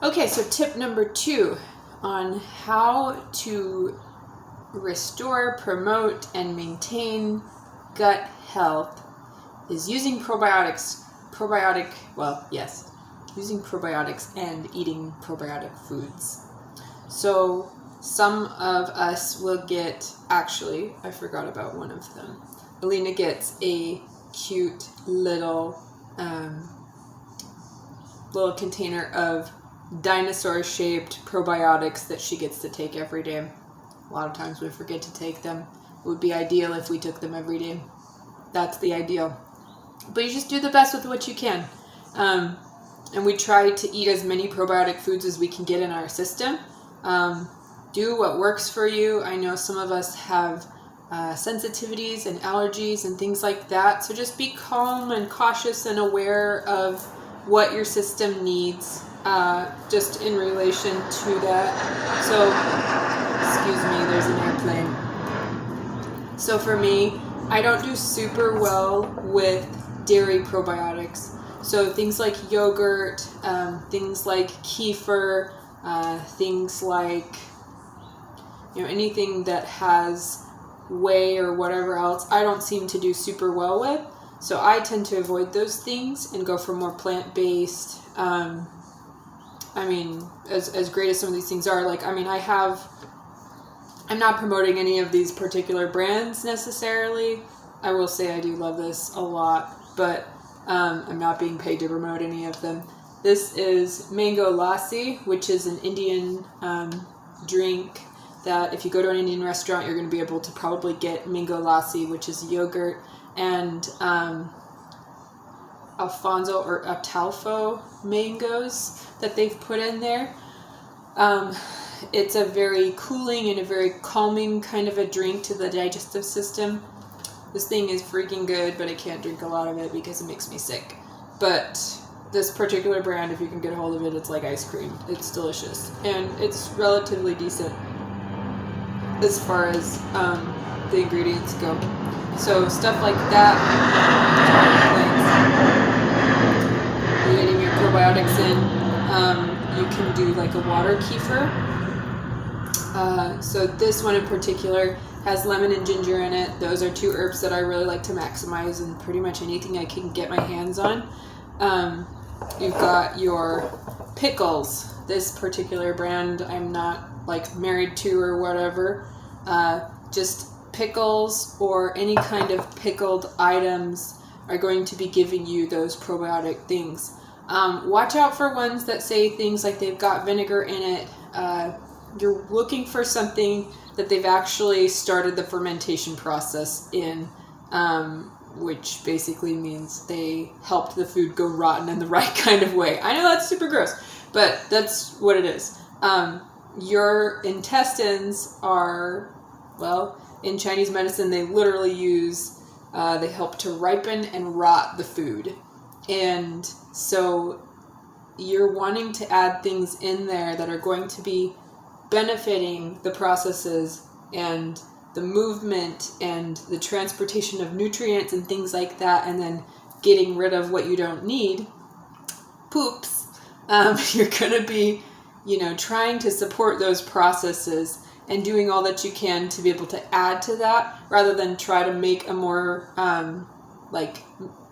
Okay, so tip number 2 on how to restore, promote, and maintain gut health is using probiotics. Using probiotics and eating probiotic foods. So some of us will get, actually, I forgot about one of them. Alina gets a cute little container of dinosaur-shaped probiotics that she gets to take every day. A lot of times we forget to take them. It would be ideal if we took them every day. That's the ideal. But you just do the best with what you can. And we try to eat as many probiotic foods as we can get in our system. Do what works for you. I know some of us have sensitivities and allergies and things like that. So just be calm and cautious and aware of what your system needs, just in relation to that. So, excuse me, there's an airplane. So for me, I don't do super well with dairy probiotics. So things like yogurt, things like kefir, things like, anything that has whey or whatever else, I don't seem to do super well with. So I tend to avoid those things and go for more plant-based. As great as some of these things are, I'm not promoting any of these particular brands necessarily. I will say I do love this a lot, but I'm not being paid to promote any of them. This is mango lassi, which is an Indian drink that if you go to an Indian restaurant, you're going to be able to probably get mango lassi, which is yogurt, and Alfonso or Atalfo mangoes that they've put in there. It's a very cooling and a very calming kind of a drink to the digestive system. This thing is freaking good, but I can't drink a lot of it because it makes me sick. But this particular brand, if you can get a hold of it, it's like ice cream. It's delicious. And it's relatively decent as far as the ingredients go. So stuff like that. You're getting your probiotics in. You can do like a water kefir. So this one in particular has lemon and ginger in it. Those are 2 herbs that I really like to maximize in pretty much anything I can get my hands on. You've got your pickles. This particular brand I'm not married to or whatever. Just pickles or any kind of pickled items are going to be giving you those probiotic things. Watch out for ones that say things like they've got vinegar in it. You're looking for something that they've actually started the fermentation process in, which basically means they helped the food go rotten in the right kind of way. I know that's super gross, but that's what it is. Your intestines are, in Chinese medicine, they literally they help to ripen and rot the food. And so you're wanting to add things in there that are going to be benefiting the processes and the movement and the transportation of nutrients and things like that, and then getting rid of what you don't need, poops. You're going to be, trying to support those processes and doing all that you can to be able to add to that, rather than try to make a more,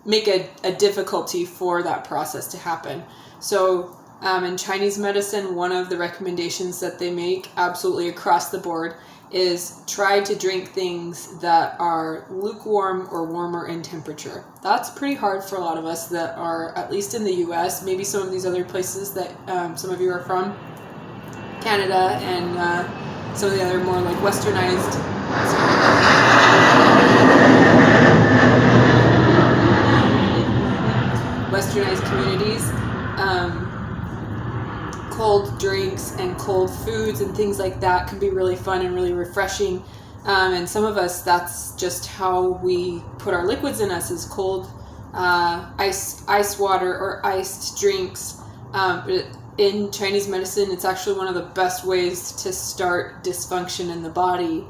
make a difficulty for that process to happen. So in Chinese medicine, one of the recommendations that they make absolutely across the board is try to drink things that are lukewarm or warmer in temperature. That's pretty hard for a lot of us that are, at least in the US, maybe some of these other places that some of you are from, Canada, and some of the other more westernized communities. Cold drinks and cold foods and things like that can be really fun and really refreshing. And some of us, that's just how we put our liquids in us, is cold ice water or iced drinks. In Chinese medicine, it's actually one of the best ways to start dysfunction in the body,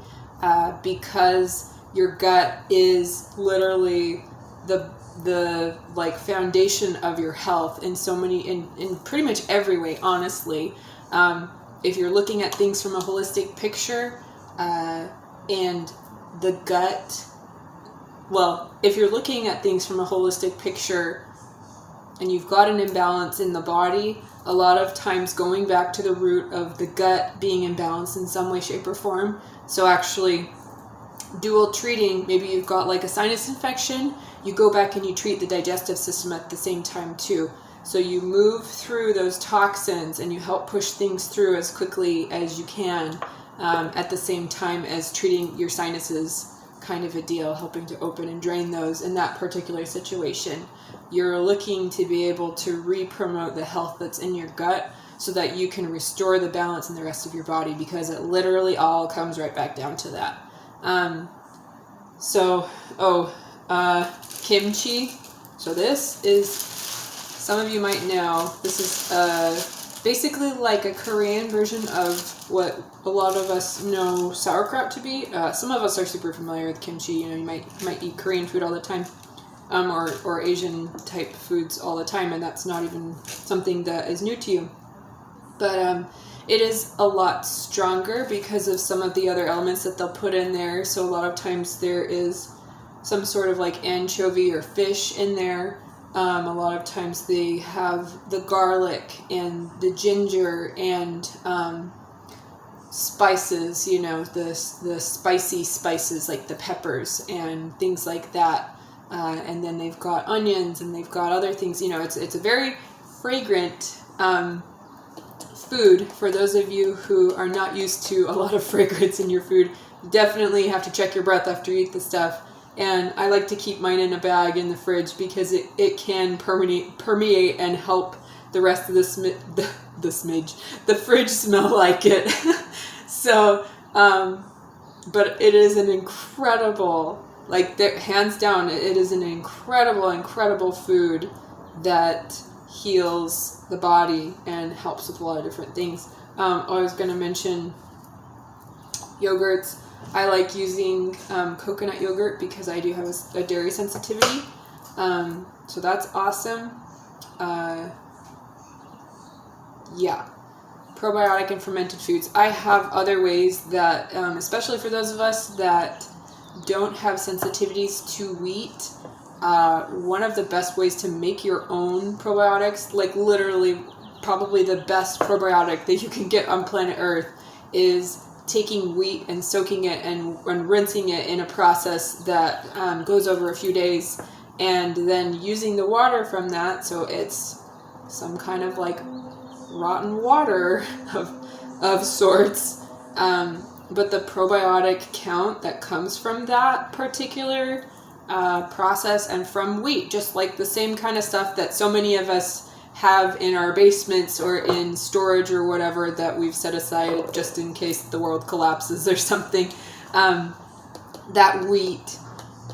because your gut is literally the the like foundation of your health in so many, in pretty much every way, honestly. If you're looking at things from a holistic picture, and the gut, well, if you're looking at things from a holistic picture and you've got an imbalance in the body, a lot of times going back to the root of the gut being imbalanced in some way, shape, or form. So actually dual treating, maybe you've got like a sinus infection, you go back and you treat the digestive system at the same time too. So you move through those toxins and you help push things through as quickly as you can, at the same time as treating your sinuses, kind of a deal, helping to open and drain those in that particular situation. You're looking to be able to re-promote the health that's in your gut so that you can restore the balance in the rest of your body, because it literally all comes right back down to that. Kimchi. So this is, some of you might know, this is basically like a Korean version of what a lot of us know sauerkraut to be. Some of us are super familiar with kimchi. You know, you might eat Korean food all the time, or Asian type foods all the time, and that's not even something that is new to you. But it is a lot stronger because of some of the other elements that they'll put in there. So a lot of times there is some sort of like anchovy or fish in there. A lot of times they have the garlic and the ginger and spices, you know, the spicy spices like the peppers and things like that. And then they've got onions and they've got other things. You know, it's a very fragrant food. For those of you who are not used to a lot of fragrance in your food, you definitely have to check your breath after you eat the stuff. And I like to keep mine in a bag in the fridge because it can permeate and help the rest of the fridge smell like it. So, but it is an incredible, like, hands down, it is an incredible food that heals the body and helps with a lot of different things. I was going to mention yogurts. I like using coconut yogurt because I do have a dairy sensitivity. So that's awesome. Yeah. Probiotic and fermented foods. I have other ways that, especially for those of us that don't have sensitivities to wheat, one of the best ways to make your own probiotics, like literally probably the best probiotic that you can get on planet Earth, is taking wheat and soaking it and rinsing it in a process that goes over a few days, and then using the water from that, so it's some kind of like rotten water of sorts, but the probiotic count that comes from that particular process and from wheat, just like the same kind of stuff that so many of us have in our basements or in storage or whatever that we've set aside just in case the world collapses or something. That wheat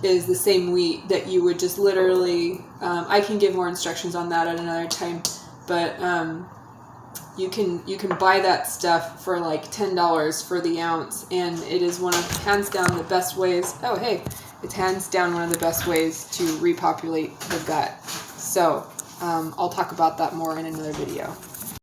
is the same wheat that you would just literally, I can give more instructions on that at another time, but you can buy that stuff for like $10 for the ounce, and it is one of, hands down, the best ways. Oh, hey, it's hands down one of the best ways to repopulate the gut. So I'll talk about that more in another video.